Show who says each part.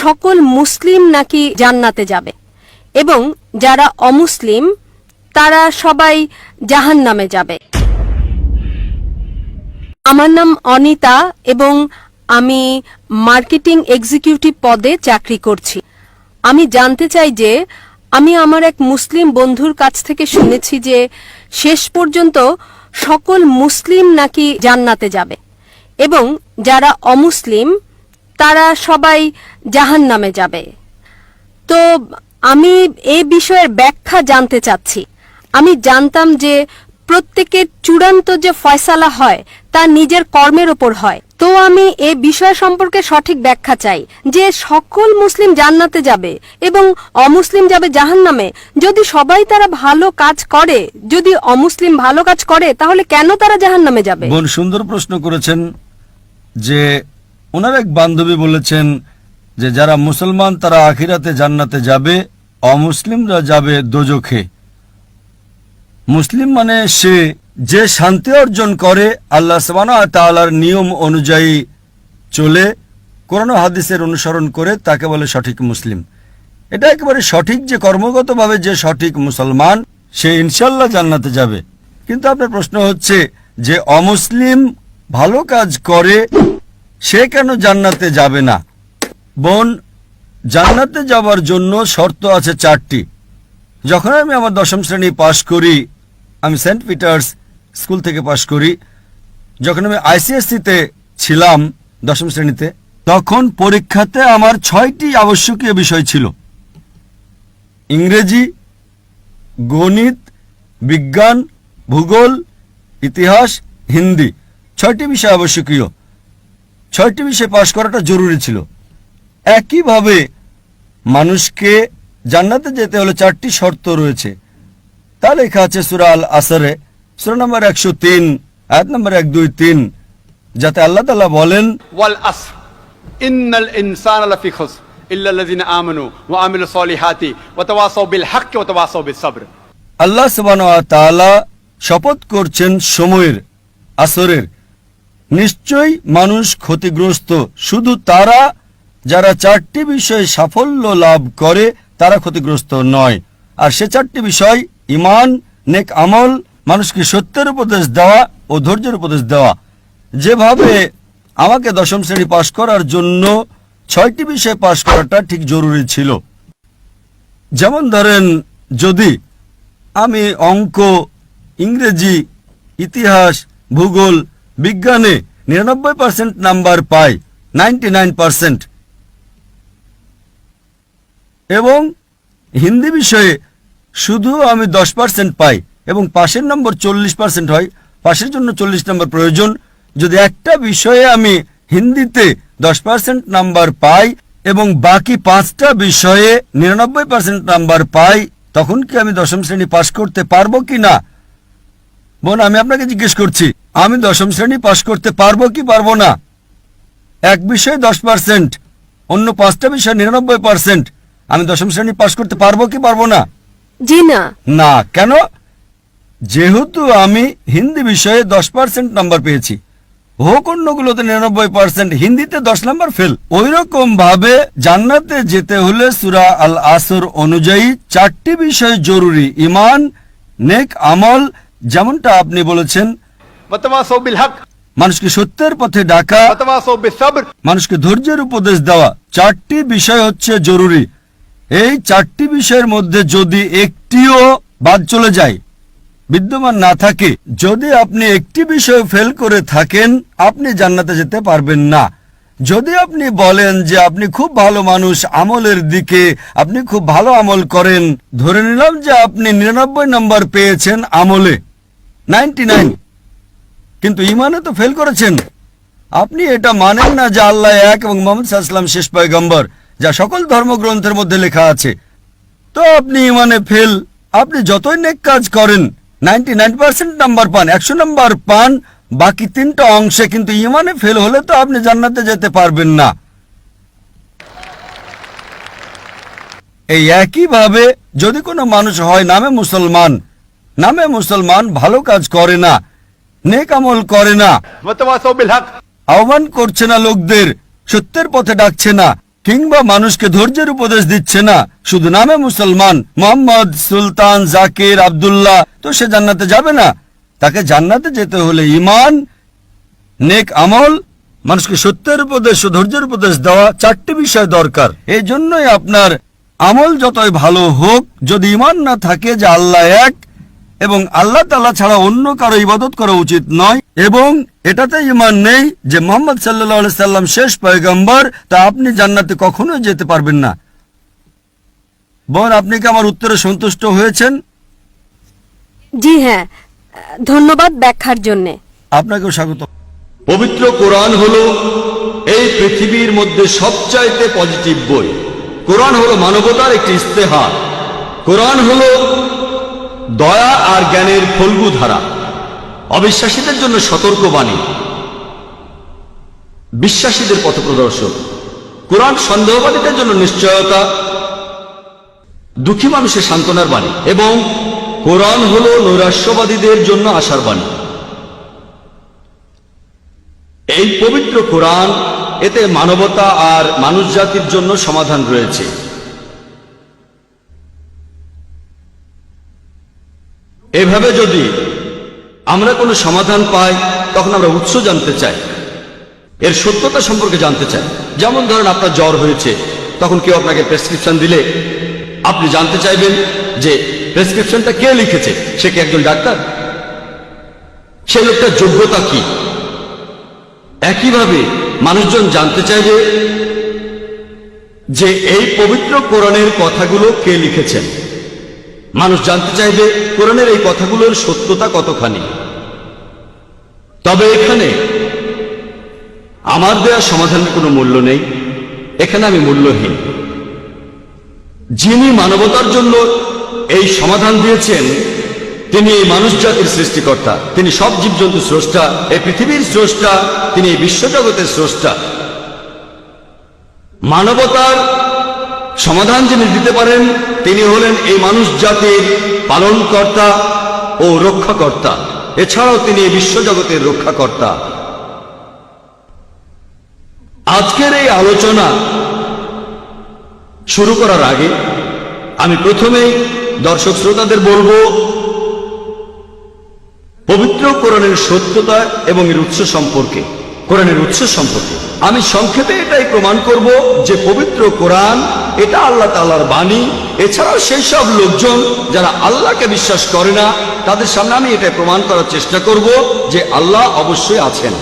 Speaker 1: সকল মুসলিম নাকি জান্নাতে যাবে এবং যারা অমুসলিম তারা সবাই জাহান্নামে যাবে। আমার নাম অনিতা এবং আমি মার্কেটিং এক্সিকিউটিভ পদে চাকরি করছি। আমি জানতে চাই যে আমি আমার এক মুসলিম বন্ধুর কাছ থেকে শুনেছি যে শেষ পর্যন্ত সকল মুসলিম নাকি জান্নাতে যাবে এবং যারা অমুসলিম তারা সবাই জাহান্নামে যাবে। তো আমি এই বিষয়ের ব্যাখ্যা জানতে চাচ্ছি। আমি জানতাম যে প্রত্যেকের চূড়ান্ত যে ফয়সালা হয় তা নিজের কর্মের ওপর হয়। তো আমি এই বিষয় সম্পর্কে সঠিক ব্যাখ্যা চাই যে সকল মুসলিম জান্নাতে যাবে এবং অমুসলিম যাবে জাহান্নামে। যদি সবাই তারা ভালো কাজ করে, যদি অমুসলিম ভালো কাজ করে, তাহলে কেন তারা জাহান্নামে যাবে?
Speaker 2: বোন সুন্দর প্রশ্ন করেছেন যে ওনার এক বান্ধবী বলেছেন যে যারা মুসলমান তারা আখিরাতে জান্নাতে যাবে, অমুসলিমরা যাবে দোজখে। মুসলিম মানে সে যে শান্তি অর্জন করে আল্লাহ সুবহানাহু ওয়া তাআলার নিয়ম অনুযায়ী চলে, কোরআন ও হাদিসের অনুসরণ করে, তাকে বলে সঠিক মুসলিম। এটা একেবারে সঠিক যে কর্মগতভাবে যে সঠিক মুসলমান সে ইনশাল্লাহ জান্নাতে যাবে। কিন্তু আপনার প্রশ্ন হচ্ছে যে অমুসলিম ভালো কাজ করে সে কেন জান্নাতে যাবে না? বোন, জান্নাতে যাওয়ার জন্য শর্ত আছে 4টি। যখন আমি আমার 10ম শ্রেণী পাশ করি, আমি সেন্ট পিটার্স স্কুল থেকে পাশ করি, যখন আমি আইসিএসসিতে ছিলাম 10ম শ্রেণীতে, তখন পরীক্ষাতে আমার 6টি আবশ্যকীয় বিষয় ছিল: ইংরেজি, গণিত, বিজ্ঞান, ভূগোল, ইতিহাস, হিন্দি। 6টি বিষয় আবশ্যকীয়। 6টি বিষয় পাশ করাটা জরুরি ছিল। একইভাবে মানুষকে জান্নাতে যেতে হলে 4টি শর্ত রয়েছে। তা লেখা আছে সূরা আল আসরে, সূরা নম্বর 103, আয়াত নম্বর 1, 2, 3, যাতে আল্লাহ তাআলা বলেন,
Speaker 3: ওয়াল আসর ইন্নাল ইনসানা লাফি খুসর ইল্লাল্লাযিনা আমানু ওয়া আমিলুস সলিহাতি ওয়া তাওয়াসাউ বিল হাক্কি ওয়া তাওয়াসাউ বিস সাবর।
Speaker 2: আল্লাহ সুবহানাহু ওয়া তাআলা শপথ করছেন সময়ের, আসরের। নিশ্চয়ই মানুষ ক্ষতিগ্রস্ত, শুধু তারা যারা 4টি বিষয়ে সাফল্য লাভ করে তারা ক্ষতিগ্রস্ত নয়। আর সে 4টি বিষয়: ঈমান, নেক আমল, মানুষকে সত্যের উপদেশ দেওয়া ও ধৈর্যের উপদেশ দেওয়া। যেভাবে আমাকে 10ম শ্রেণী পাশ করার জন্য 6টি বিষয় পাশ করাটা ঠিক জরুরি ছিল। যেমন ধরেন, যদি আমি অঙ্ক, ইংরেজি, ইতিহাস, ভূগোল, বিজ্ঞানে 99% নাম্বার পাই, 99%, এবং হিন্দি বিষয়ে শুধু আমি 10% পাই এবং পাশের নম্বর 40% হয়, পাশের জন্য 40 নম্বর প্রয়োজন। যদি একটা বিষয়ে আমি হিন্দিতে 10% নাম্বার পাই এবং বাকি 5টা বিষয়ে 99% নাম্বার পাই, তখন কি আমি 10ম শ্রেণী পাশ করতে পারবো কি না? বোন, আমি আপনাকে জিজ্ঞেস করছি, আমি 10ম শ্রেণী পাশ করতে পারবো কি পারবো না? এক বিষয়ে 10%, অন্য 5টা বিষয়ে 99%, আমি 10ম শ্রেণী পাশ করতে পারবো কি পারবো না?
Speaker 1: জি না। না,
Speaker 2: কেন? যেহেতু আমি হিন্দি বিষয়ে 10% নাম্বার পেয়েছি, হোক অন্যগুলোতে 99%, হিন্দিতে 10 নাম্বার ফেল। ওই রকম ভাবে জান্নাতে যেতে হলে সূরা আল আসর অনুযায়ী 4টি বিষয় জরুরি: ঈমান, নেক আমল, যেমনটা আপনি বলেছেন,
Speaker 3: ওয়া তাওয়াসাউ বিল হক,
Speaker 2: মানুষকে সত্যের পথে ডাকা,
Speaker 3: ওয়া তাওয়াসাউ বিস সাবর,
Speaker 2: মানুষকে ধৈর্যের উপদেশ দেওয়া। 4টি বিষয় হচ্ছে জরুরি। এই 4টি বিষয়ের মধ্যে যদি একটিও বাদ চলে যায়, বিদ্যমান না থাকে, যদি আপনি একটি বিষয় ফেল করে থাকেন, আপনি জান্নাতে যেতে পারবেন না। যদি আপনি বলেন যে আপনি খুব ভালো মানুষ, আমলের দিকে আপনি খুব ভালো আমল করেন, ধরে নিলাম যে আপনি 99 নম্বর পেয়েছেন আমলে, 99, কিন্তু ঈমানে তো ফেল করেছেন। আপনি এটা মানেন না যে আল্লাহ এক এবং মুহাম্মদ সাল্লাল্লাহু আলাইহি ওয়াসাল্লাম শেষ পয়গম্বর, যা সকল ধর্মগ্রন্থের মধ্যে লেখা আছে। তো আপনি ঈমানে ফেল। আপনি যতই নেক কাজ করেন, 99% নাম্বার পান, 100 নাম্বার পান, বাকি 3টা অংশে, কিন্তু ঈমানে ফেল হলে তো আপনি জান্নাতে যেতে পারবেন না। এই একইভাবে যদি কোনো মানুষ হয় নামে মুসলমান, ভালো কাজ করে না, নেক আমল করে না,
Speaker 3: ওয়া তাওয়াসাউ বিল হক,
Speaker 2: আহ্বান করছে না লোকদের, সত্যের পথে ডাকছে না, কিংবা মানুষকে ধৈর্যের উপদেশ দিচ্ছে না, শুধু নামে মুসলমান, মোহাম্মদ, সুলতান, জাকির, আব্দুল্লাহ, তো সে জান্নাতে যাবে না। তাকে জান্নাতে যেতে হলে ঈমান, নেক আমল, মানুষকে সত্যের উপদেশ ও ধৈর্যের উপদেশ দেওয়া, 4টি বিষয় দরকার। এই জন্যই আপনার আমল যতই ভালো হোক, যদি ঈমান না থাকে যে আল্লাহ এক এবং আল্লাহ তাআলা ছাড়া অন্য কারো ইবাদত করা উচিত নয়, এবং এটাতে ঈমান নেই যে মুহাম্মদ সাল্লাল্লাহু আলাইহি সাল্লাম শেষ পয়গম্বর, তা আপনি জান্নাতে কখনোই যেতে পারবেন না। বোন, আপনি কি আমার উত্তরে সন্তুষ্ট হয়েছেন?
Speaker 1: জি হ্যাঁ, ধন্যবাদ ব্যাখ্যার জন্যে।
Speaker 2: আপনাকেও স্বাগত।
Speaker 4: পবিত্র কোরআন হলো এই পৃথিবীর মধ্যে সবচাইতে পজিটিভ বই। কোরআন হলো মানবতার একটি ইস্তেহার। কোরআন হলো দয়া আর জ্ঞানের ফল্গু ধারা, অবিশ্বাসীদের জন্য সতর্কবাণী, বিশ্বাসীদের পথপ্রদর্শক। কোরআন সন্দেহবাদীদের জন্য নিশ্চয়তা, দুঃখী মানুষের সান্ত্বনার বাণী, এবং কোরআন হলো নৈরাশ্যবাদীদের জন্য আশার বাণী। এই পবিত্র কোরআন, এতে মানবতা আর মানুষ জাতির জন্য সমাধান রয়েছে। এভাবে যদি আমরা কোনো সমাধান পাই, তখন আমরা উৎস জানতে চাই, এর সত্যতা সম্পর্কে জানতে চাই। যেমন ধরেন, আপনার জ্বর হয়েছে, তখন কেউ আপনাকে প্রেসক্রিপশন দিলে আপনি জানতে চাইবেন যে প্রেসক্রিপশনটা কে লিখেছে, সে কি একজন ডাক্তার, সে লোকটার যোগ্যতা কি। একইভাবে মানুষজন জানতে চাইবে যে এই পবিত্র কোরআনের কথাগুলো কে লিখেছেন। মানুষ জানতে চাইবে কোরআনের এই কথাগুলোর সত্যতা কতখানি। তবে এখানে আমার দেওয়া সমাধানের কোনো মূল্য নেই, এখানে আমি মূল্যহীন। যিনি মানবতার জন্য এই সমাধান দিয়েছেন, তিনি এই মানুষ জাতির সৃষ্টিকর্তা, তিনি সব জীবজন্তু স্রষ্টা, এই পৃথিবীর স্রষ্টা, তিনি এই বিশ্বজগতের স্রষ্টা। মানবতার সমাধান যিনি দিতে পারেন, তিনি হলেন এই মানুষ জাতির পালনকর্তা ও রক্ষাকর্তা। এছাড়াও তিনি এই বিশ্বজগতের রক্ষাকর্তা। আজকের এই আলোচনা শুরু করার আগে আমি প্রথমেই দর্শক শ্রোতাদের বলবো, পবিত্র কোরআনের সত্যতা এবং এর উৎস সম্পর্কে। কোরআনের উৎস সম্পর্কে আমি সংক্ষেপে এটাই প্রমাণ করব যে পবিত্র কোরআন এটা আল্লাহ তাআলার বাণী। এছাড়াও সেই সব লোকজন যারা আল্লাহকে বিশ্বাস করে না, তাদের সামনে আমি এটাই প্রমাণ করার চেষ্টা করব যে আল্লাহ অবশ্যই আছেন।